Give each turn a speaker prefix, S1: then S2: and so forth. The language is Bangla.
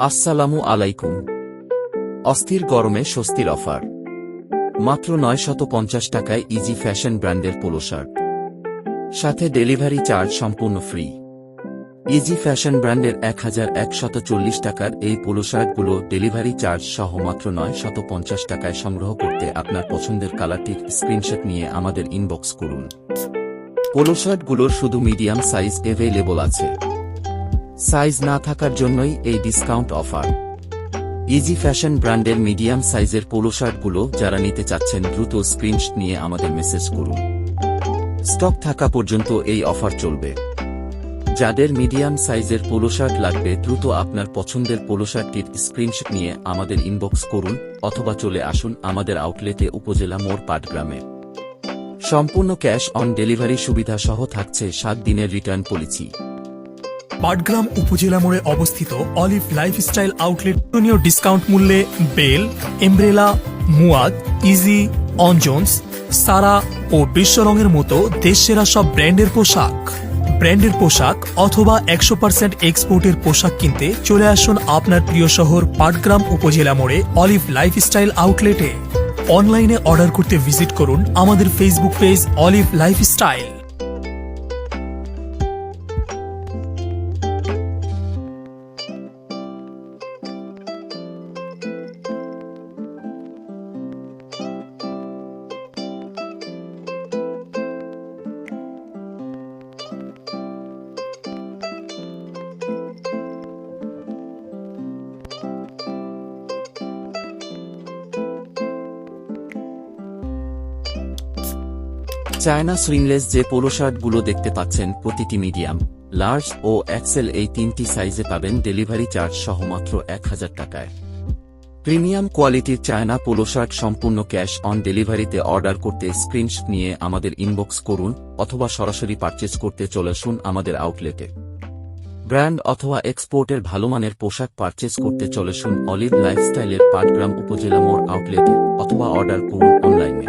S1: আসসালামু আলাইকুম। অস্থির গরমে স্বস্তির অফার। মাত্র ৯৫০ টাকায় ইজি ফ্যাশন ব্র্যান্ডের পোলো শার্ট, সাথে ডেলিভারি চার্জ সম্পূর্ণ ফ্রি। ইজি ফ্যাশন ব্র্যান্ডের ১১৪০ টাকার এই পোলো শার্টগুলো ডেলিভারি চার্জ সহ মাত্র ৯৫০ টাকায় সংগ্রহ করতে আপনার পছন্দের কালারটির স্ক্রিনশট নিয়ে আমাদের ইনবক্স করুন। পোলো শার্টগুলোর শুধু মিডিয়াম সাইজ অ্যাভেলেবল আছে। সাইজ না থাকার জন্যই এই ডিসকাউন্ট অফার। ইজি ফ্যাশন ব্র্যান্ডের মিডিয়াম সাইজের পোলো শার্টগুলো যারা নিতে চাচ্ছেন দ্রুত স্ক্রিনশট নিয়ে আমাদের মেসেজ করুন। স্টক থাকা পর্যন্ত এই অফার চলবে। যাদের মিডিয়াম সাইজের পোলো শার্ট লাগবে দ্রুত আপনার পছন্দের পোলো শার্টটির স্ক্রিনশট নিয়ে আমাদের ইনবক্স করুন অথবা চলে আসুন আমাদের আউটলেটে উপজেলা মোড় পাটগ্রামে। সম্পূর্ণ ক্যাশ অন ডেলিভারি সুবিধা সহ থাকছে 7 দিনের রিটার্ন পলিসি।
S2: পাটগ্রাম উপজেলা মোড়ে অবস্থিত অলিভ লাইফস্টাইল আউটলেট ডিসকাউন্ট মূল্যে বেল, এমব্রেলা, মুয়াদ, ইজি, অনজন্স, সারা ও বিশ্বরঙের মতো দেশসেরা সব ব্র্যান্ডের পোশাক অথবা 100% এক্সপোর্টের পোশাক কিনতে চলে আসুন আপনার প্রিয় শহর পাটগ্রাম উপজেলা মোড়ে অলিভ লাইফস্টাইল আউটলেটে। অনলাইনে অর্ডার করতে ভিজিট করুন আমাদের Facebook page Olive Lifestyle.
S1: China সুইংলেস যে পোলো শার্টগুলো দেখতে পাচ্ছেন প্রতিটি মিডিয়াম, লার্জ ও এক্সেল এই 3টি সাইজে পাবেন ডেলিভারি চার্জ সহ মাত্র 1000 টাকায়। প্রিমিয়াম কোয়ালিটির চায়না পোলো শার্ট সম্পূর্ণ ক্যাশ অন ডেলিভারিতে অর্ডার করতে স্ক্রিনশট নিয়ে আমাদের ইনবক্স করুন অথবা সরাসরি পারচেজ করতে চলে আসুন আমাদের আউটলেটে। ব্র্যান্ড অথবা এক্সপোর্টের ভালোমানের পোশাক পারচেজ করতে চলে আসুন অলিভ লাইফস্টাইলের পাটগ্রাম উপজেলা মোড় আউটলেটে অথবা অর্ডার করুন অনলাইনে।